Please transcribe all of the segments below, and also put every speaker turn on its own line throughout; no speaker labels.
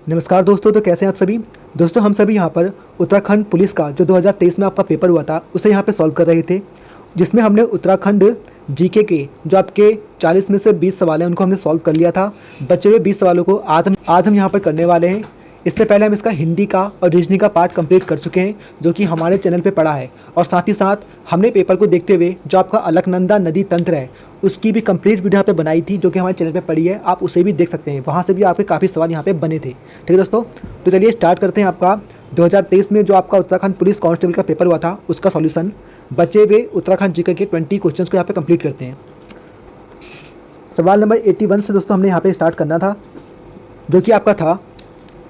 नमस्कार दोस्तों, तो कैसे हैं आप सभी। दोस्तों हम सभी यहाँ पर उत्तराखंड पुलिस का जो 2023 में आपका पेपर हुआ था उसे यहाँ पे सॉल्व कर रहे थे, जिसमें हमने उत्तराखंड जीके के जो आपके 40 में से 20 सवाल हैं उनको हमने सॉल्व कर लिया था। बचे हुए 20 सवालों को आज हम यहाँ पर करने वाले हैं। इससे पहले हम इसका हिंदी का और रीजनिंग का पार्ट कंप्लीट कर चुके हैं जो कि हमारे चैनल पे पड़ा है, और साथ ही साथ हमने पेपर को देखते हुए जो आपका अलकनंदा नदी तंत्र है उसकी भी कंप्लीट वीडियो यहाँ पे बनाई थी जो कि हमारे चैनल पे पड़ी है, आप उसे भी देख सकते हैं। वहाँ से भी आपके काफ़ी सवाल यहाँ पे बने थे। ठीक है दोस्तों, तो चलिए स्टार्ट करते हैं आपका 2023 में जो आपका उत्तराखंड पुलिस कांस्टेबल का पेपर हुआ था उसका सॉल्यूशन। बचे हुए उत्तराखंड जीके के 20 क्वेश्चन को यहाँ पे कंप्लीट करते हैं। सवाल नंबर 81 से दोस्तों हमने यहाँ पे स्टार्ट करना था, जो कि आपका था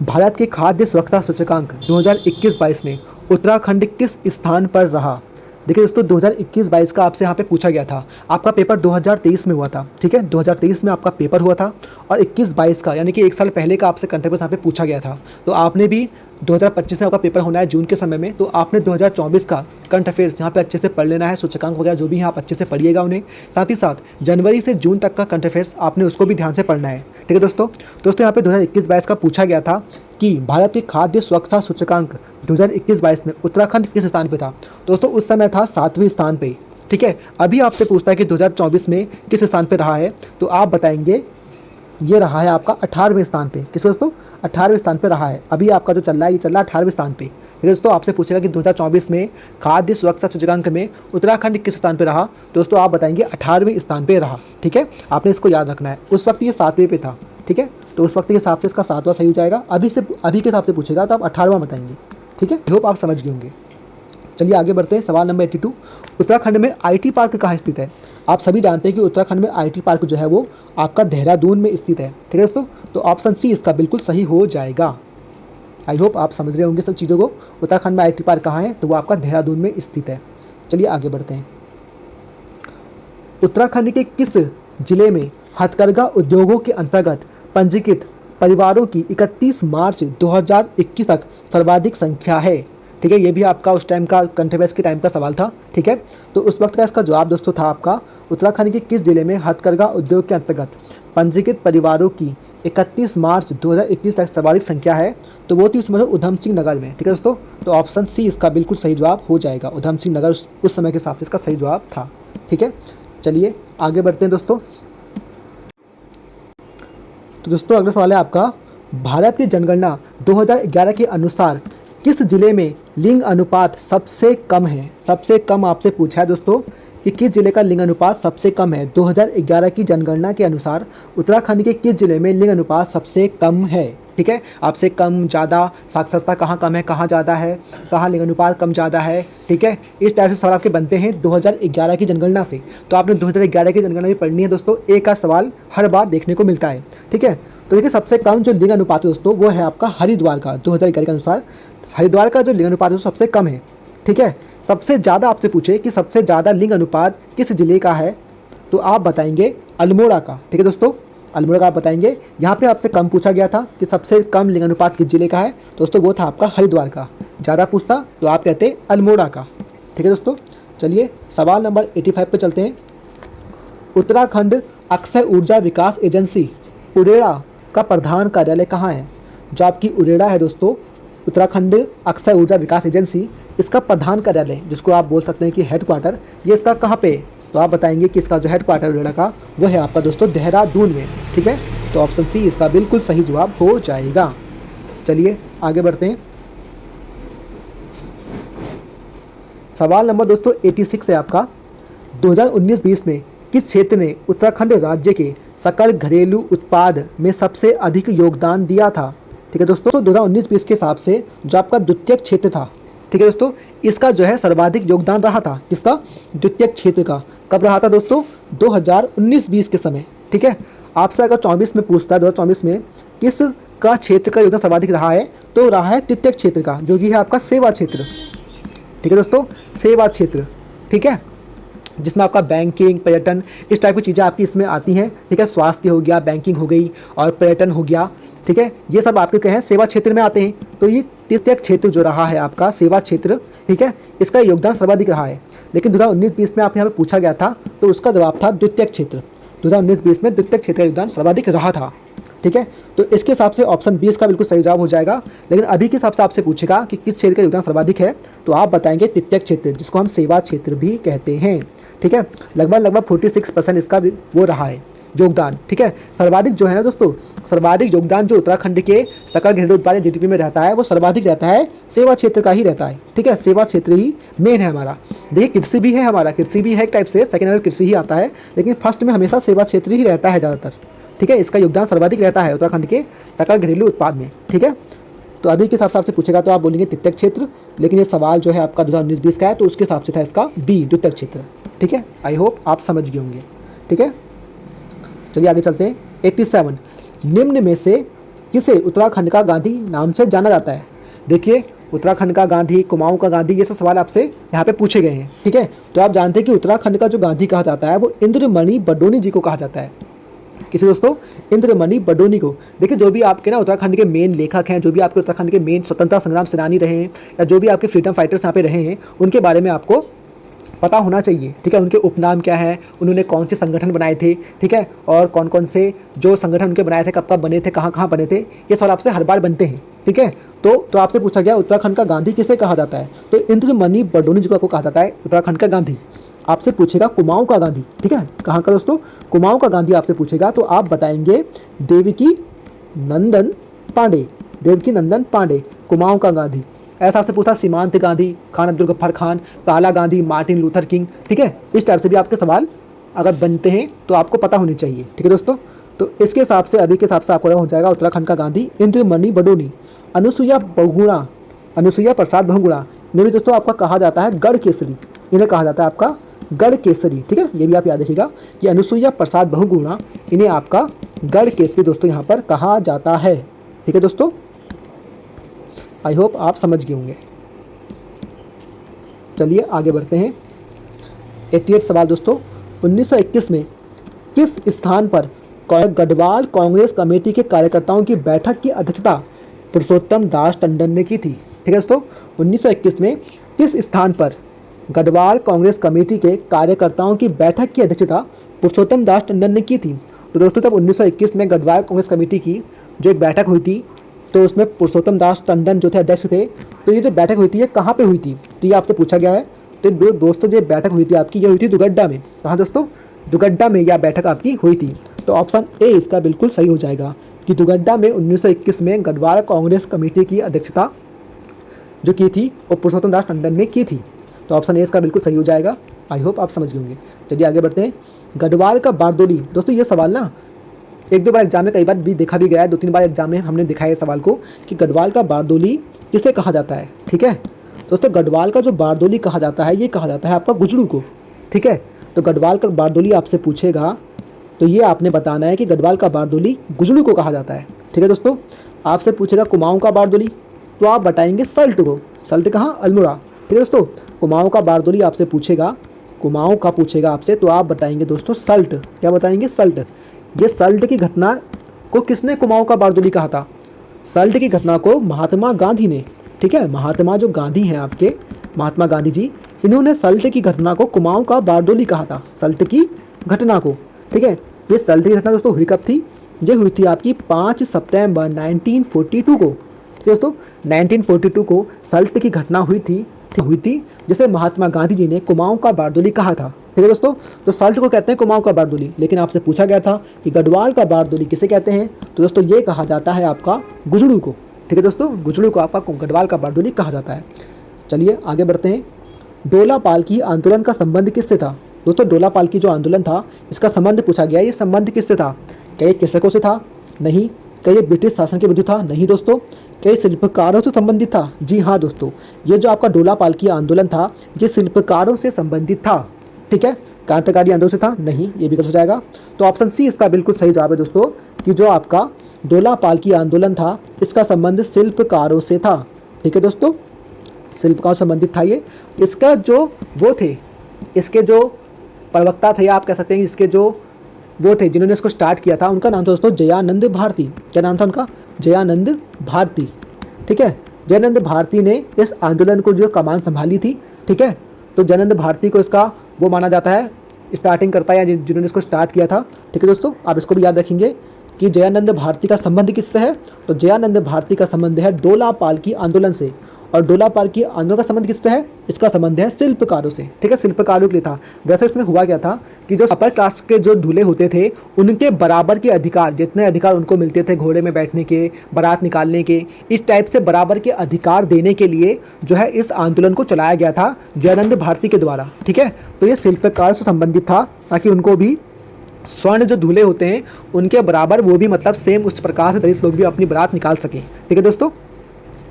भारत के खाद्य सुरक्षा सूचकांक 2021-22 में उत्तराखंड किस स्थान पर रहा। देखिए दोस्तों, 2021-22 का आपसे यहाँ पे पूछा गया था। आपका पेपर 2023 में हुआ था, ठीक है, 2023 में आपका पेपर हुआ था, और 21-22 का यानी कि एक साल पहले का आपसे करंट अफेयर्स यहाँ पे पूछा गया था। तो आपने भी 2025 में आपका पेपर होना है जून के समय में, तो आपने 2024 का करंट अफेयर्स यहाँ पे अच्छे से पढ़ लेना है। सूचकांक वगैरह जो भी हैं आप अच्छे से पढ़िएगा उन्हें। साथ ही साथ जनवरी से जून तक का करंट अफेयर्स आपने उसको भी ध्यान से पढ़ना है। ठीक है दोस्तों, यहाँ पे 2021-22 का पूछा गया था कि भारत के खाद्य सुरक्षा सूचकांक 2021-22 में उत्तराखंड किस स्थान पे था। दोस्तों उस समय था 7वें स्थान पे। ठीक है, अभी आपसे पूछता है कि 2024 में किस स्थान पे रहा है, तो आप बताएंगे ये रहा है आपका 18वें स्थान पे। किस दोस्तों, 18वें स्थान पे रहा है। अभी आपका जो चल रहा है ये चल रहा है 18वें स्थान पे। ठीक है दोस्तों, आपसे पूछेगा कि 2024 में खाद्य सुरक्षा सूचकांक में उत्तराखंड किस स्थान पे रहा, दोस्तों आप बताएंगे 18वें स्थान पे रहा। ठीक है, आपने इसको याद रखना है। उस वक्त ये 7वें पे था, ठीक है, तो उस वक्त के हिसाब से इसका 7वां सही हो जाएगा। अभी के हिसाब से पूछेगा तो आप 18वां बताएंगे। ठीक है, होप आप समझ गए होंगे। चलिए आगे बढ़ते हैं। सवाल नंबर 82, उत्तराखंड में आईटी पार्क कहाँ स्थित है। आप सभी जानते हैं कि उत्तराखंड में आईटी पार्क जो है वो आपका देहरादून में स्थित है। ठीक है दोस्तों, तो ऑप्शन सी इसका बिल्कुल सही हो जाएगा। आई होप आप समझ रहे होंगे सब चीज़ों को। उत्तराखंड में आईटी पार्क कहाँ है, तो वो आपका देहरादून में स्थित है। चलिए आगे बढ़ते हैं। उत्तराखंड के किस जिले में हथकरघा उद्योगों के अंतर्गत पंजीकृत परिवारों की 31 मार्च 2021 तक सर्वाधिक संख्या है। ठीक है, ये भी आपका उस टाइम का करंट अफेयर्स के टाइम का सवाल था। ठीक है, तो उस वक्त का इसका जवाब दोस्तों था आपका उत्तराखंड के किस जिले में हथकरघा उद्योग के अंतर्गत पंजीकृत परिवारों की 31 मार्च 2021 तक सर्वाधिक संख्या है, तो वो थी उसमें उधम सिंह नगर में। ठीक है दोस्तों, तो ऑप्शन सी इसका बिल्कुल सही जवाब हो जाएगा। उधम सिंह नगर उस समय के हिसाब से इसका सही जवाब था। ठीक है, चलिए आगे बढ़ते हैं दोस्तों। तो दोस्तों अगला सवाल है आपका, भारत की जनगणना 2011 के अनुसार किस जिले में लिंग अनुपात सबसे कम है। सबसे कम आपसे पूछा है दोस्तों कि किस जिले का लिंग अनुपात सबसे कम है। 2011 की जनगणना के अनुसार उत्तराखंड के किस जिले में लिंग अनुपात सबसे कम है। ठीक है, आपसे कम ज़्यादा, साक्षरता कहाँ कम है, कहाँ ज़्यादा है, कहाँ लिंग अनुपात कम ज़्यादा है। ठीक है, इस टाइप से सवाल आपके बनते हैं 2011 की जनगणना से। तो आपने 2011 की जनगणना भी पढ़नी है दोस्तों, एक का सवाल हर बार देखने को मिलता है। ठीक है, तो देखिए सबसे कम जो लिंग अनुपात है दोस्तों वो है आपका हरिद्वार का। 2011 के अनुसार हरिद्वार का जो लिंग अनुपात है सबसे कम है। ठीक है, सबसे ज़्यादा आपसे पूछे कि सबसे ज़्यादा लिंग अनुपात किस जिले का है, तो आप बताएंगे अल्मोड़ा का। ठीक है दोस्तों, अल्मोड़ा का आप बताएंगे। यहाँ पे आपसे कम पूछा गया था कि सबसे कम लिंग अनुपात किस जिले का है, दोस्तों वो था आपका हरिद्वार का। ज़्यादा पूछता तो आप कहते अल्मोड़ा का। ठीक है दोस्तों, चलिए सवाल नंबर 85 पे चलते हैं। उत्तराखंड अक्षय ऊर्जा विकास एजेंसी उरेडा का प्रधान कार्यालय कहाँ है। जो आपकी उरेडा है दोस्तों, उत्तराखंड अक्षय ऊर्जा विकास एजेंसी, इसका प्रधान कार्यालय जिसको आप बोल सकते हैं कि हेडक्वार्टर, ये इसका कहाँ पे, तो आप बताएंगे कि इसका जो हेडक्वार्टर उरेडा का वो है आपका दोस्तों देहरादून में। ठीक है, तो ऑप्शन सी इसका बिल्कुल सही जवाब हो जाएगा। चलिए आगे बढ़ते हैं। सवाल नंबर दोस्तों 86 है आपका, 2019-20 में किस क्षेत्र ने उत्तराखंड राज्य के सकल घरेलू उत्पाद में सबसे अधिक योगदान दिया था। ठीक है दोस्तों, तो 2019-20 के हिसाब से जो आपका द्वितीयक क्षेत्र था, ठीक है दोस्तों, इसका जो है सर्वाधिक योगदान रहा था। किसका, द्वितीयक क्षेत्र का। कब रहा था दोस्तों, 2019-20 के समय। ठीक है, आपसे अगर 24 में पूछता है 2024 में किस का क्षेत्र का योगदान सर्वाधिक रहा है, तो रहा है तृतीयक क्षेत्र का, जो कि है आपका सेवा क्षेत्र। ठीक है दोस्तों, सेवा क्षेत्र। ठीक है, जिसमें आपका बैंकिंग, पर्यटन, इस टाइप की चीज़ें आपकी इसमें आती हैं। ठीक है, स्वास्थ्य हो गया, बैंकिंग हो गई और पर्यटन हो गया। ठीक है, ये सब आपके क्या है, सेवा क्षेत्र में आते हैं। तो ये तृतीयक क्षेत्र जो रहा है आपका सेवा क्षेत्र, ठीक है, इसका योगदान सर्वाधिक रहा है। लेकिन 2019-20 में आप यहाँ पे पूछा गया था तो उसका जवाब था द्वितीयक क्षेत्र। 2019-20 में द्वितीयक क्षेत्र का योगदान सर्वाधिक रहा था। ठीक है। तो इसके हिसाब से ऑप्शन बी इसका बिल्कुल सही जवाब हो जाएगा। लेकिन अभी के हिसाब से आपसे पूछेगा कि किस क्षेत्र का योगदान सर्वाधिक है, तो आप बताएंगे तृतीयक क्षेत्र, जिसको हम सेवा क्षेत्र भी कहते हैं। ठीक है, लगभग 46% इसका वो रहा है योगदान। ठीक है, सर्वाधिक जो है ना दोस्तों, सर्वाधिक योगदान जो उत्तराखंड के सकल घरेलू उत्पाद जीडीपी में रहता है वो सर्वाधिक रहता है सेवा क्षेत्र का ही रहता है। ठीक है, सेवा क्षेत्र ही मेन है हमारा। देखिए कृषि भी है हमारा, कृषि भी है एक टाइप से, सेकेंड नंबर कृषि ही आता है, लेकिन फर्स्ट में हमेशा सेवा क्षेत्र ही रहता है ज़्यादातर। ठीक है, इसका योगदान सर्वाधिक रहता है उत्तराखंड के सकल घरेलू उत्पाद में। ठीक है, तो अभी के हिसाब से आपसे पूछेगा तो आप बोलेंगे तृतीयक क्षेत्र, लेकिन ये सवाल जो है आपका 2019-20 का है, तो उसके हिसाब से था इसका बी, द्वितीयक क्षेत्र। ठीक है, आई होप आप समझ गए होंगे। ठीक है, चलिए आगे चलते हैं। 87, निम्न में से किसे उत्तराखंड का गांधी नाम से जाना जाता है? देखिए उत्तराखंड का गांधी, कुमाऊं का गांधी, ये सब सवाल आपसे यहाँ पे पूछे गए हैं। ठीक है, तो आप जानते हैं कि उत्तराखंड का जो गांधी कहा जाता है वो इंद्रमणि बडोनी जी को कहा जाता है। किसे दोस्तों? इंद्रमणि बडोनी को। देखिए जो भी आपके ना उत्तराखंड के मेन लेखक हैं, जो भी आपके उत्तराखंड के मेन स्वतंत्रता संग्राम सेनानी रहे हैं, या जो भी आपके फ्रीडम फाइटर्स यहाँ पे रहे हैं, उनके बारे में आपको पता होना चाहिए। ठीक है, उनके उपनाम क्या है, उन्होंने कौन से संगठन बनाए थे, ठीक है, और कौन कौन से जो संगठन उनके बनाए थे, कब कब बने थे, कहाँ कहाँ बने थे, ये सवाल आपसे हर बार बनते हैं। ठीक है, तो आपसे पूछा गया उत्तराखंड का गांधी किसे कहा जाता है, तो इंद्रमणि बडोनी जी को कहा जाता है उत्तराखंड का गांधी। आपसे पूछेगा कुमाऊं का गांधी, ठीक है, कहाँ का दोस्तों? कुमाऊं का गांधी आपसे पूछेगा तो आप बताएंगे देवकी नंदन पांडे, देवकी नंदन पांडे, कुमाऊं का गांधी। ऐसा आपसे पूछा सीमांत गांधी, खान अब्दुल गफ्फार खान, काला गांधी, मार्टिन लूथर किंग। ठीक है, इस टाइप से भी आपके सवाल अगर बनते हैं तो आपको पता होनी चाहिए। ठीक है दोस्तों, तो इसके हिसाब से अभी के हिसाब से आपको हो जाएगा उत्तराखंड का गांधी इंद्रमणि बडोनी। अनुसुईया बहुगुणा, अनुसुईया प्रसाद बहुगुणा, इन्हें भी दोस्तों आपका कहा जाता है गढ़ केसरी, इन्हें कहा जाता है आपका गढ़ केसरी। ठीक है, ये भी आप याद रखिएगा कि अनुसुईया प्रसाद बहुगुणा, इन्हें आपका गढ़ केसरी दोस्तों यहाँ पर कहा जाता है। ठीक है दोस्तों, आई होप आप समझ गए होंगे। चलिए आगे बढ़ते हैं। 88 सवाल दोस्तों, 1921 में किस स्थान पर गढ़वाल कांग्रेस कमेटी के कार्यकर्ताओं की बैठक की अध्यक्षता पुरुषोत्तम दास टंडन ने की थी? ठीक है दोस्तों, 1921 में किस स्थान पर गढ़वाल कांग्रेस कमेटी के कार्यकर्ताओं की बैठक की अध्यक्षता पुरुषोत्तम दास टंडन ने की थी? तो दोस्तों जब 1921 में गढ़वाल कांग्रेस कमेटी की जो एक बैठक हुई थी, तो उसमें पुरुषोत्तम दास टंडन जो थे अध्यक्ष थे। तो ये जो बैठक हुई थी ये कहाँ पे हुई थी, तो ये आपसे पूछा गया है। तो दोस्तों जो बैठक हुई थी आपकी, ये हुई थी दुगड्डा में। कहाँ दोस्तों? दुगड्डा में यह बैठक आपकी हुई थी। तो ऑप्शन ए इसका बिल्कुल सही हो जाएगा कि दुगड्डा में 1921 में गढ़वाल कांग्रेस कमेटी की अध्यक्षता जो की थी वो पुरुषोत्तम दास टंडन ने की थी। तो ऑप्शन ए इसका बिल्कुल सही हो जाएगा। आई होप आप समझ होंगे। चलिए आगे बढ़ते हैं। गढ़वाल का बारदोली, दोस्तों ये सवाल ना एक दो बार एग्जाम में, कई बार भी देखा भी गया है, 2-3 बार एग्जाम में हमने दिखाया है सवाल को कि गढ़वाल का बारदोली किसे कहा जाता है। ठीक है दोस्तों, गढ़वाल का जो बारदोली कहा जाता है ये कहा जाता है आपका गुजरू को। ठीक है, तो गढ़वाल का बारदोली आपसे पूछेगा तो ये आपने बताना है कि गढ़वाल का बारदोली गुजरू को कहा जाता है। ठीक है दोस्तों, आपसे पूछेगा कुमाऊं का बारदोली, तो आप बताएंगे सल्ट को। सल्ट कहाँ? अल्मोड़ा। ठीक है दोस्तों, कुमाऊं का बारदोली आपसे पूछेगा, कुमाऊं का पूछेगा आपसे, तो आप बताएंगे दोस्तों सल्ट। क्या बताएंगे? सल्ट। ये सल्ट की घटना को किसने कुमाऊं का बारदोली कहा था? सल्ट की घटना को महात्मा गांधी ने। ठीक है, महात्मा जो गांधी हैं आपके, महात्मा गांधी जी, इन्होंने सल्ट की घटना को कुमाऊं का बारदोली कहा था, सल्ट की घटना को। ठीक है, ये सल्ट की घटना दोस्तों हुई कब थी? ये हुई थी आपकी 5 सितंबर 1942 को। दोस्तों 1942 को सल्ट की घटना हुई थी जिसे महात्मा गांधी जी ने कुमाऊं का बारदोली कहा था। ठीक है दोस्तों, तो सल्ट को कहते हैं कुमाऊं का बारदोली, लेकिन आपसे पूछा गया था कि गढ़वाल का बारदोली किसे कहते हैं, तो दोस्तों ये कहा जाता है आपका गुजरू को। ठीक है दोस्तों, गुजरू को आपका गढ़वाल का बारदोली कहा जाता है। चलिए आगे बढ़ते हैं। डोला पाल की आंदोलन का संबंध किससे था? दोस्तों डोला पाल की जो आंदोलन था इसका संबंध पूछा गया, ये संबंध किससे था? क्या ये कृषकों से था? नहीं। क्या ये ब्रिटिश शासन के विरुद्ध था? नहीं दोस्तों। क्या ये शिल्पकारों से संबंधित था? जी हाँ दोस्तों, ये जो आपका डोला पाल की आंदोलन था ये शिल्पकारों से संबंधित था। ठीक है, क्रांतिकारी आंदोलन से था? नहीं, ये भी गलत हो जाएगा। तो ऑप्शन सी इसका बिल्कुल सही जवाब है दोस्तों कि जो आपका डोला पाल की आंदोलन था इसका संबंध शिल्पकारों से था। ठीक है दोस्तों, शिल्पकारों से संबंधित था ये। इसका जो वो थे, इसके जो प्रवक्ता थे, या आप कह सकते हैं इसके जो वो थे जिन्होंने इसको स्टार्ट किया था, उनका नाम था दोस्तों जयानंद भारती। क्या नाम था उनका? जयानंद भारती। ठीक है, जयानंद भारती ने इस आंदोलन को जो कमान संभाली थी। ठीक है, तो जयानंद भारती को इसका वो माना जाता है, स्टार्टिंग करता है या जिन्होंने इसको स्टार्ट किया था। ठीक है दोस्तों, आप इसको भी याद रखेंगे कि जयानंद भारती का संबंध किससे है, तो जयानंद भारती का संबंध है डोला पालकी आंदोलन से। और डोला पालकी आंदोलन का संबंध किससे है, इसका संबंध है शिल्पकारों से। ठीक है, शिल्पकारों के लिए था। वैसे इसमें हुआ क्या था कि जो अपर कास्ट के जो दूल्हे होते थे उनके बराबर के अधिकार, जितने अधिकार उनको मिलते थे घोड़े में बैठने के, बारात निकालने के, इस टाइप से बराबर के अधिकार देने के लिए जो है इस आंदोलन को चलाया गया था जयानंद भारती के द्वारा। ठीक है, तो ये शिल्पकार से संबंधित था ताकि उनको भी स्वर्ण जो दूल्हे होते हैं उनके बराबर वो भी मतलब सेम उस प्रकार से दलित लोग भी अपनी बारात निकाल सकें। ठीक है दोस्तों,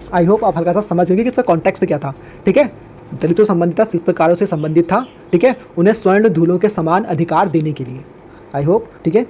आई होप आप हल्का सा समझ गए कि इसका कॉन्टेक्स्ट क्या था। ठीक है, दलितों से संबंधित था, शिल्पकारों से संबंधित था। ठीक है, उन्हें स्वर्ण दूल्हों के समान अधिकार देने के लिए। I hope. ठीक है,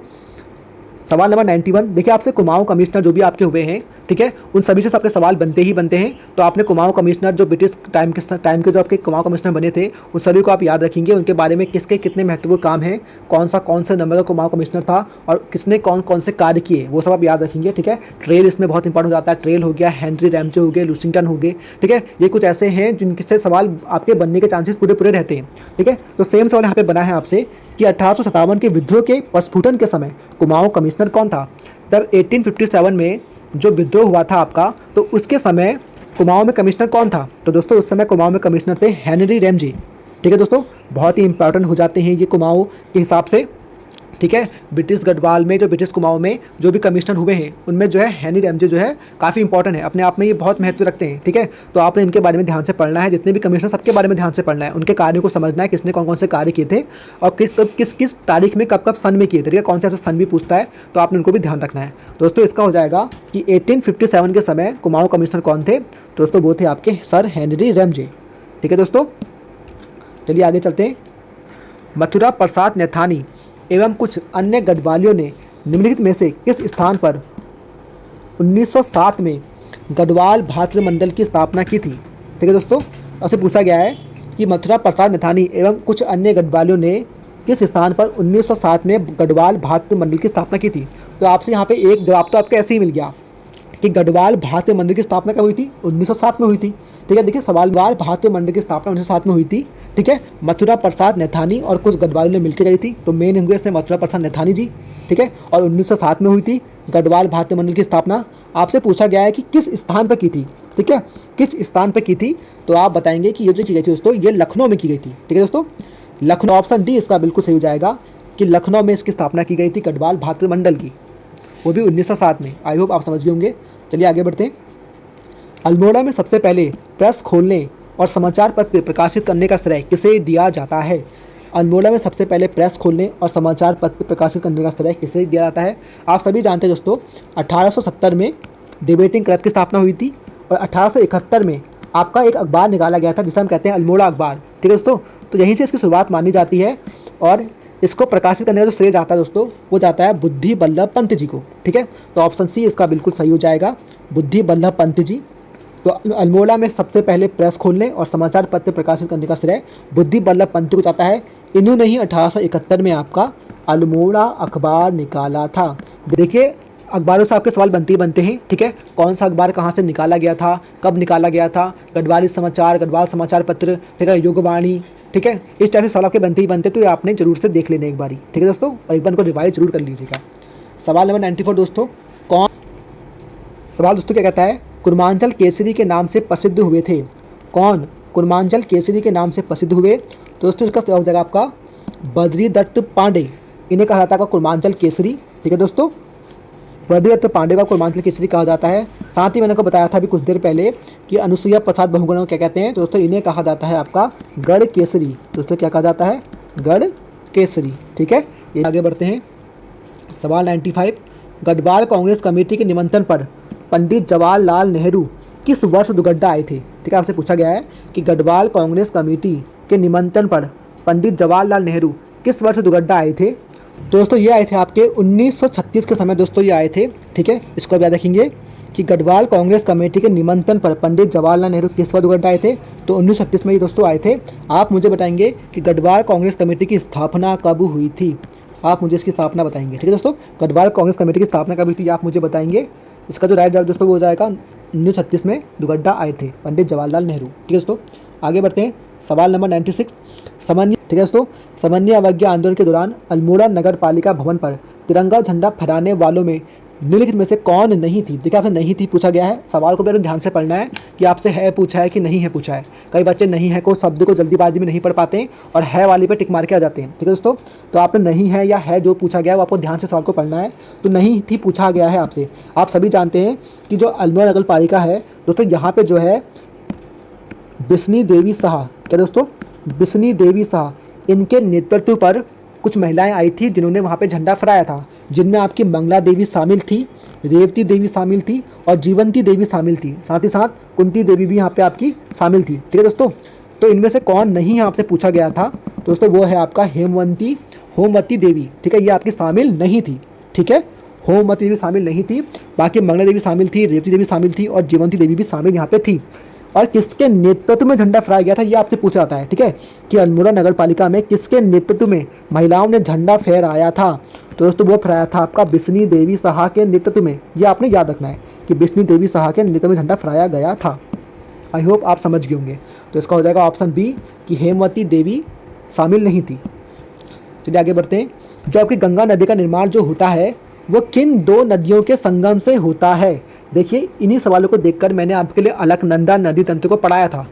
सवाल नंबर 91 देखिए, आपसे कुमाऊं कमिश्नर जो भी आपके हुए हैं, ठीक है, उन सभी से आपके सवाल बनते ही बनते हैं। तो आपने कुमाऊं कमिश्नर जो ब्रिटिश टाइम के जो आपके कुमाऊं कमिश्नर बने थे उन सभी को आप याद रखेंगे, उनके बारे में किसके कितने महत्वपूर्ण काम हैं, कौन से नंबर का कुमाऊं कमिश्नर था और किसने कौन कौन से कार्य किए, वो सब आप याद रखेंगे। ठीक है, ट्रेल इसमें बहुत इंपॉर्टेंट हो जाता है। ट्रेल हो गया, हेनरी रैमजे हो गए, लुसिंगटन हो गए। ठीक है, ये कुछ ऐसे हैं जिनसे सवाल आपके बनने के चांसेस पूरे पूरे रहते हैं। ठीक है, तो सेम सवाल यहाँ पे बना है आपसे कि 1857 के विद्रोह के प्रस्फुटन के समय कुमाऊं कमिश्नर कौन था। तब 1857 में जो विद्रोह हुआ था आपका, तो उसके समय कुमाऊं में कमिश्नर कौन था, तो दोस्तों उस समय कुमाऊं में कमिश्नर थे हेनरी रैमजे। ठीक है दोस्तों, बहुत ही इंपॉर्टेंट हो जाते हैं ये कुमाऊं के हिसाब से। ठीक है, ब्रिटिश गढ़वाल में जो ब्रिटिश कुमाऊं में जो भी कमिश्नर हुए हैं उनमें जो है हेनरी रैमजे जो है काफ़ी इंपॉर्टेंट है, अपने आप में ये बहुत महत्व रखते हैं। ठीक है, तो आपने इनके बारे में ध्यान से पढ़ना है, जितने भी कमिश्नर सबके बारे में ध्यान से पढ़ना है, उनके कार्यों को समझना है, किसने कौन कौन से कार्य किए थे और किस तारीख में कब सन में किए थे। ठीक है, कौन से आपसे सन भी पूछता है तो आपने उनको भी ध्यान रखना है। दोस्तों इसका हो जाएगा कि 1857 के समय कुमाऊं कमिश्नर कौन थे, दोस्तों वो थे आपके सर हेनरी रैमजे। ठीक है दोस्तों, चलिए आगे चलते हैं। मथुरा प्रसाद नैथानी एवं कुछ अन्य गढ़वालियों ने निम्नलिखित में से किस स्थान पर 1907 में गढ़वाल भातृ मंडल की स्थापना की थी। ठीक है दोस्तों, आपसे पूछा गया है कि मथुरा प्रसाद नैथानी एवं कुछ अन्य गढ़वालियों ने किस स्थान पर 1907 में गढ़वाल भातृ मंडल की स्थापना की थी। तो आपसे यहाँ पे एक जवाब तो आपको ऐसे ही मिल गया कि गढ़वाल भातृ मंडल की स्थापना कब हुई थी, 1907 में हुई थी। ठीक है, देखिए सवाल भातृ मंडल की स्थापना 1907 में हुई थी। ठीक है, मथुरा प्रसाद नैथानी और कुछ गढ़वालियों ने मिलकर करी थी, तो मेन होंगे इसमें मथुरा प्रसाद नैथानी जी। ठीक है, और 1907 में हुई थी गढ़वाल भातृ मंडल की स्थापना। आपसे पूछा गया है कि किस स्थान पर की थी। ठीक है, किस स्थान पर की थी, तो आप बताएंगे कि ये जो की गई थी दोस्तों ये लखनऊ में की गई थी। ठीक है दोस्तों, लखनऊ, ऑप्शन डी इसका बिल्कुल सही हो जाएगा कि लखनऊ में इसकी स्थापना की गई थी गढ़वाल भातृ मंडल की, वो भी 1907 में। आई होप आप समझ गए होंगे। चलिए आगे बढ़ते हैं। अल्मोड़ा में सबसे पहले प्रेस खोलने और समाचार पत्र प्रकाशित करने का श्रेय किसे दिया जाता है। अल्मोड़ा में सबसे पहले प्रेस खोलने और समाचार पत्र प्रकाशित करने का श्रेय किसे दिया जाता है। आप सभी जानते हैं दोस्तों 1870 में डिबेटिंग क्लब की स्थापना हुई थी और 1871 में आपका एक अखबार निकाला गया था जिसे हम कहते हैं अल्मोड़ा अखबार। ठीक है दोस्तों, तो यहीं से इसकी शुरुआत मानी जाती है और इसको प्रकाशित करने का जो श्रेय जाता है दोस्तों वो जाता है बुद्धि बल्लभ पंत जी को। ठीक है, तो ऑप्शन सी इसका बिल्कुल सही हो जाएगा, बुद्धि बल्लभ पंत जी। तो अल्मोड़ा में सबसे पहले प्रेस खोलने और समाचार पत्र प्रकाशित करने का श्रेय बुद्धि बल्लभ पंत को जाता है। इन्होंने ही 1871 में आपका अल्मोड़ा अखबार निकाला था। देखिए अखबारों से आपके सवाल बनते ही बनते हैं। ठीक है, कौन सा अखबार कहाँ से निकाला गया था, कब निकाला गया था, गढ़वाली समाचार, गढ़वाल समाचार पत्र, ठीक है, युगवाणी। ठीक है, इस टाइप से सवाल आपके बनते ही बनते, तो ये आपने जरूर से देख लेने एक बारी। ठीक है दोस्तों, और एक बार को रिवाइज जरूर कर लीजिएगा। सवाल नंबर 94 दोस्तों, सवाल दोस्तों क्या कहता है, कुर्मांचल केसरी के नाम से प्रसिद्ध हुए थे। कौन कुर्मांचल केसरी के नाम से प्रसिद्ध हुए, दोस्तों इसका जवाब हो जाएगा आपका बद्री दत्त पांडे। इन्हें कहा जाता है कुर्मांचल केसरी। ठीक है दोस्तों, बद्री दत्त पांडे का कुर्मांचल केसरी कहा जाता है। साथ ही मैंने को बताया था अभी कुछ देर पहले कि अनुसुईया प्रसाद बहुगुणा को क्या कहते हैं, तो दोस्तों इन्हें कहा जाता है आपका गढ़ केसरी। दोस्तों क्या कहा जाता है, गढ़ केसरी। ठीक है, ये आगे बढ़ते हैं। सवाल 95, गढ़वाल कांग्रेस कमेटी के निमंत्रण पर पंडित जवाहरलाल नेहरू किस वर्ष दुगड्डा आए थे। ठीक है, आपसे पूछा गया है कि गढ़वाल कांग्रेस कमेटी के निमंत्रण पर पंडित जवाहरलाल नेहरू किस वर्ष दुगड्डा आए थे। दोस्तों ये आए थे आपके 1936 के समय दोस्तों ये आए थे। ठीक है, इसको अब याद रखेंगे कि गढ़वाल कांग्रेस कमेटी के निमंत्रण पर पंडित जवाहरलाल नेहरू किस वर्ष दुगड्डा आए थे, तो 1936 में ये दोस्तों आए थे। आप मुझे बताएंगे कि गढ़वाल कांग्रेस कमेटी की स्थापना कब हुई थी, आप मुझे इसकी स्थापना बताएंगे। ठीक है दोस्तों, गढ़वाल कांग्रेस कमेटी की स्थापना कब हुई थी आप मुझे बताएंगे। इसका जो राइट जवाब दोस्तों वो हो जाएगा 1936 में दुगड्डा आए थे पंडित जवाहरलाल नेहरू। ठीक है दोस्तों, आगे बढ़ते हैं। सवाल नंबर 96, समन्वय। ठीक है दोस्तों, समन्वय अवज्ञा आंदोलन के दौरान अल्मोड़ा नगर पालिका भवन पर तिरंगा झंडा फहराने वालों में निम्नलिखित में से कौन नहीं थी। देखिए आपसे नहीं थी पूछा गया है, सवाल को पहले ध्यान से पढ़ना है कि आपसे है पूछा है कि नहीं है पूछा है। कई बच्चे नहीं है को शब्द को जल्दीबाजी में नहीं पढ़ पाते हैं और है वाली पे टिक मार के आ जाते हैं। ठीक है दोस्तों, तो आपने नहीं है या है जो पूछा गया है वो आपको ध्यान से सवाल को पढ़ना है। तो नहीं थी पूछा गया है आपसे। आप सभी जानते हैं कि जो अल्मोड़ा नगर पालिका है दोस्तों, यहाँ पे जो है बिस्नी देवी शाह, क्या दोस्तों, बिस्नी देवी शाह, इनके नेतृत्व पर कुछ महिलाएं आई थी जिन्होंने वहाँ पे झंडा फहराया था, जिनमें आपकी मंगला देवी शामिल थी, रेवती देवी शामिल थी और जीवंती देवी शामिल थी। साथ ही साथ कुंती देवी भी यहाँ पे आपकी शामिल थी। ठीक है दोस्तों, तो इनमें से कौन नहीं आपसे पूछा गया था दोस्तों, वो है आपका होमवती देवी। ठीक है, ये आपकी शामिल नहीं थी। ठीक है, होमवती देवी शामिल नहीं थी, बाकी मंगला देवी शामिल थी, रेवती देवी शामिल थी और जीवंती देवी भी शामिल यहाँ पे थी। और किसके नेतृत्व में झंडा फहराया गया था ये आपसे पूछा जाता है। ठीक है, कि अल्मोड़ा नगर पालिका में किसके नेतृत्व में महिलाओं ने झंडा फहराया था। तो दोस्तों वो फहराया था आपका बिस्नी देवी शाह के नेतृत्व में। ये आपने याद रखना है कि बिस्नी देवी शाह के नेतृत्व में झंडा फहराया गया था। आई होप आप समझ गए होंगे। तो इसका हो जाएगा ऑप्शन बी कि हेमवती देवी शामिल नहीं थी। चलिए आगे बढ़ते हैं। जो आपकी गंगा नदी का निर्माण जो होता है वो किन दो नदियों के संगम से होता है। देखिए इन्हीं सवालों को देखकर मैंने आपके लिए अलकनंदा नदी तंत्र को पढ़ाया था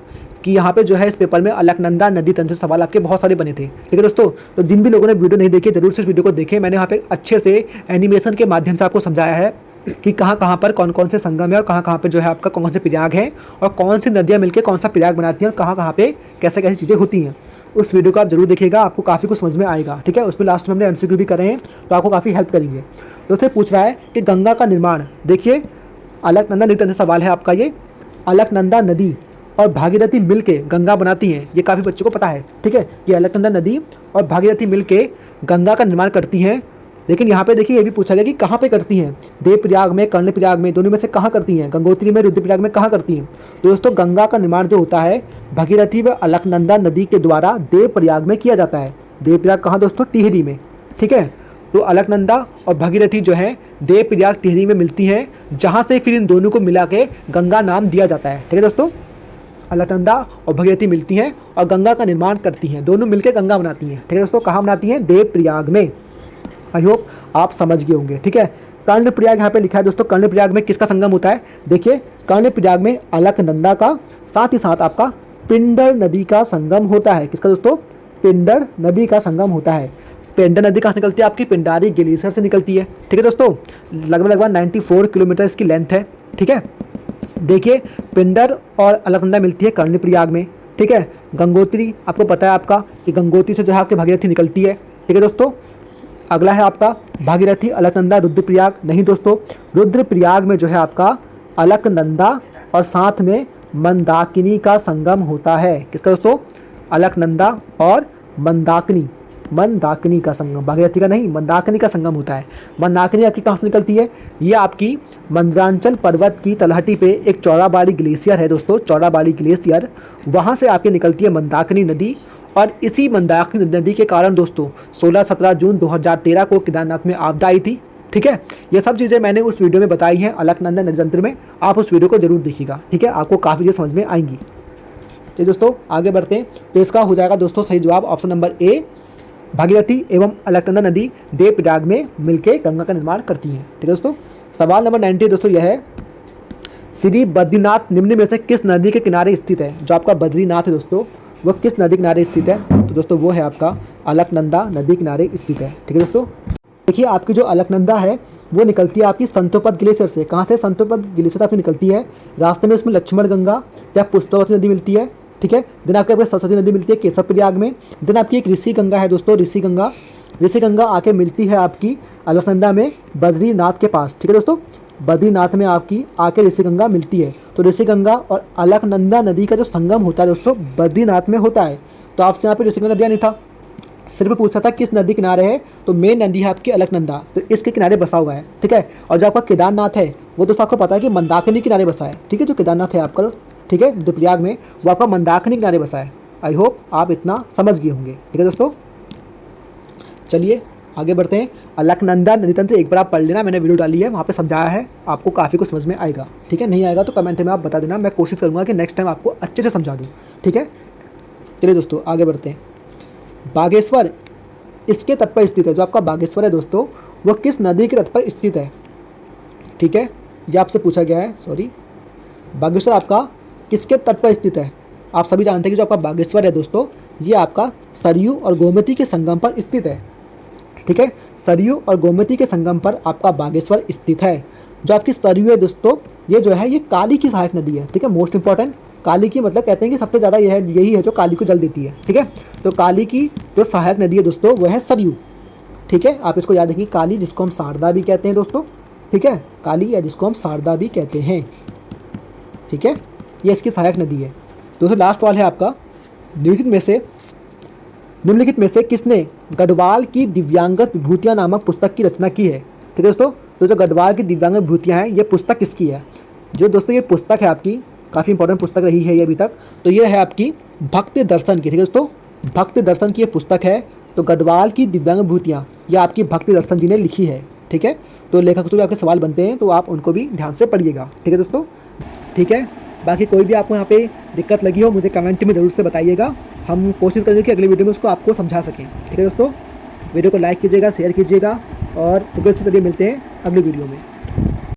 कि यहाँ पे जो है इस पेपर में अलकनंदा नदी तंत्र से सवाल आपके बहुत सारे बने थे। ठीक है दोस्तों, तो जिन भी लोगों ने वीडियो नहीं देखी जरूर से इस वीडियो को देखें। मैंने यहाँ पे अच्छे से एनिमेशन के माध्यम से आपको समझाया है कि कहाँ कहाँ पर कौन कौन से संगम है और कहाँ कहाँ पे जो है आपका कौन से प्रयाग है और कौन सी नदियाँ मिलकर कौन सा प्रयाग बनाती हैं और कहाँ कहाँ पे कैसे कैसी चीज़ें होती हैं। उस वीडियो को आप जरूर देखिएगा, आपको काफ़ी कुछ समझ में आएगा। ठीक है, उसमें लास्ट में हमने एमसीक्यू भी करे हैं तो आपको काफ़ी हेल्प करेंगे। दोस्तों पूछ रहा है कि गंगा का निर्माण, देखिए अलकनंदा नदी तंत्र सवाल है आपका ये। अलकनंदा नदी और भागीरथी मिलके गंगा बनाती हैं, ये काफ़ी बच्चों को पता है। ठीक है, ये अलकनंदा नदी और भागीरथी मिलके गंगा का निर्माण करती हैं। लेकिन यहाँ पे देखिए ये भी पूछा गया कि कहाँ पे करती हैं, देवप्रयाग में, कर्णप्रयाग में, दोनों में से कहाँ करती हैं, गंगोत्री में, रुद्रप्रयाग में कहाँ करती हैं। तो दोस्तों गंगा का निर्माण जो होता है भागीरथी व अलकनंदा नदी के द्वारा देवप्रयाग में किया जाता है। देवप्रयाग कहाँ दोस्तों, टिहरी में। ठीक है, तो अलकनंदा और भागीरथी जो है देवप्रयाग टिहरी में मिलती हैं, जहाँ से फिर इन दोनों को मिला के गंगा नाम दिया जाता है। ठीक है दोस्तों, अलकनंदा और भागीरथी मिलती हैं और गंगा का निर्माण करती हैं, दोनों मिलकर गंगा बनाती हैं। ठीक है दोस्तों, कहाँ बनाती हैं, देवप्रयाग में। आई होप आप समझ गए होंगे। ठीक है, कर्णप्रयाग यहाँ पे लिखा है दोस्तों, कर्णप्रयाग में किसका संगम होता है। देखिए कर्णप्रयाग में अलकनंदा का, साथ ही साथ आपका पिंडर नदी का संगम होता है। किसका दोस्तों, पिंडर नदी का संगम होता है। पिंडर नदी कहाँ से निकलती है, आपकी पिंडारी ग्लेशियर से निकलती है। ठीक है दोस्तों, लगभग 94 किलोमीटर इसकी लेंथ है। ठीक है, देखिए पिंडर और अलकनंदा मिलती है कर्णप्रयाग में। ठीक है, गंगोत्री आपको पता है आपका कि गंगोत्री से जो है आपकी भागीरथी निकलती है। ठीक है दोस्तों, अगला है आपका भागीरथी, अलकनंदा, रुद्रप्रयाग। नहीं दोस्तों, रुद्रप्रयाग में जो है आपका अलकनंदा और साथ में मंदाकिनी का संगम होता है। किसका दोस्तों, अलकनंदा और मंदाकिनी का संगम, भागीरथी का नहीं, मंदाकिनी का संगम होता है। मंदाकिनी आपकी कहाँ से निकलती है, ये आपकी मंदरांचल पर्वत की तलहटी पे एक चौड़ाबाड़ी ग्लेशियर है दोस्तों, चौड़ाबाड़ी ग्लेशियर, वहाँ से आपकी निकलती है मंदाकिनी नदी। और इसी मंदाकिनी नदी के कारण दोस्तों 16-17 जून 2013 को केदारनाथ में आपदा आई थी। ठीक है, ये सब चीज़ें मैंने उस वीडियो में बताई हैं अलकनंदा नदी तंत्र में, आप उस वीडियो को जरूर देखिएगा। ठीक है, आपको काफ़ी चीज़ें समझ में आएंगी। चलिए दोस्तों आगे बढ़ते हैं। तो इसका हो जाएगा दोस्तों सही जवाब ऑप्शन नंबर ए, भागीरथी एवं अलकनंदा नदी देवप्रयाग में मिलकर गंगा का निर्माण करती हैं। ठीक है दोस्तों, सवाल नंबर 90 दोस्तों यह है, श्री बद्रीनाथ निम्न में से किस नदी के किनारे स्थित है। जो आपका बद्रीनाथ है दोस्तों वो किस नदी किनारे स्थित है, तो दोस्तों वो है आपका अलकनंदा नदी किनारे स्थित है। ठीक है दोस्तों, देखिए आपकी जो अलकनंदा है वो निकलती है आपकी संतोपद ग्लेशियर से। कहाँ से, संतोपद ग्लेशियर आपकी निकलती है। रास्ते में उसमें लक्ष्मण गंगा या पुष्पवती नदी मिलती है। ठीक है, दिन आपके सरस्वती नदी मिलती है केशवप्रयाग में। दिन आपकी एक ऋषि गंगा है दोस्तों, ऋषि गंगा आके मिलती है आपकी अलकनंदा में बद्रीनाथ के पास। ठीक है दोस्तों, बद्रीनाथ में आपकी आके ऋषि गंगा मिलती है। तो ऋषि गंगा और अलकनंदा नदी का जो संगम होता है दोस्तों बद्रीनाथ में होता है। तो आपसे यहाँ पे ऋषि गंगा दिया नहीं था, सिर्फ पूछा था किस नदी किनारे है, तो मेन नदी है आपकी अलकनंदा, तो इसके किनारे बसा हुआ है। ठीक है, और जो आपका केदारनाथ है वो दोस्तों आपको पता है कि मंदाकिनी किनारे बसा है। ठीक है, जो केदारनाथ है आपका, ठीक है, रुद्रप्रयाग में, वो आपका मंदाकिनी किनारे बसा है। आई होप आप इतना समझ गए होंगे। ठीक है दोस्तों, चलिए आगे बढ़ते हैं। अलकनंदा नदी तंत्र एक बार आप पढ़ लेना, मैंने वीडियो डाली है, वहाँ पे समझाया है, आपको काफ़ी कुछ समझ में आएगा। ठीक है, नहीं आएगा तो कमेंट में आप बता देना, मैं कोशिश करूँगा कि नेक्स्ट टाइम आपको अच्छे से समझा दूँ। ठीक है, चलिए दोस्तों आगे बढ़ते हैं। बागेश्वर इसके तट पर स्थित है। जो आपका बागेश्वर है दोस्तों वह किस नदी के तट पर स्थित है। ठीक है, ये आपसे पूछा गया है। सॉरी, बागेश्वर आपका किसके तट पर स्थित है। आप सभी जानते हैं कि जो आपका बागेश्वर है दोस्तों, ये आपका सरयू और गोमती के संगम पर स्थित है। ठीक है, सरयू और गोमती के संगम पर आपका बागेश्वर स्थित है। जो आपकी सरयू है दोस्तों, ये जो है ये काली की सहायक नदी है। ठीक है, मोस्ट इंपॉर्टेंट, काली की मतलब कहते हैं कि सबसे ज़्यादा यही है जो काली को जल देती है। ठीक है, तो काली की जो सहायक नदी है दोस्तों वह है सरयू। ठीक है, आप इसको याद रखिए, काली जिसको हम शारदा भी कहते हैं दोस्तों। ठीक है, काली या जिसको हम शारदा भी कहते हैं। ठीक है, ये इसकी सहायक नदी है। दोस्तों लास्ट सवाल है आपका, निम्नलिखित में से किसने गढ़वाल की दिव्यांगत विभूतियाँ नामक पुस्तक की रचना की है। ठीक है दोस्तों, तो जो गढ़वाल की दिव्यांगत विभूतियाँ हैं, ये पुस्तक किसकी है। जो दोस्तों ये पुस्तक है आपकी, काफ़ी इंपॉर्टेंट पुस्तक रही है ये अभी तक, तो ये है आपकी भक्ति दर्शन की। ठीक है दोस्तों, भक्ति दर्शन की ये पुस्तक है। तो गढ़वाल की दिव्यांग विभूतियाँ ये आपकी भक्ति दर्शन जी ने लिखी है। ठीक है, तो लेखक से भी आपके सवाल बनते हैं, तो आप उनको भी ध्यान से पढ़िएगा। ठीक है दोस्तों, ठीक है। बाकी कोई भी आपको यहाँ पे दिक्कत लगी हो, मुझे कमेंट में ज़रूर से बताइएगा। हम कोशिश करेंगे कि अगली वीडियो में उसको आपको समझा सकें। ठीक है दोस्तों, वीडियो को लाइक कीजिएगा, शेयर कीजिएगा, और चलिए मिलते हैं अगली वीडियो में।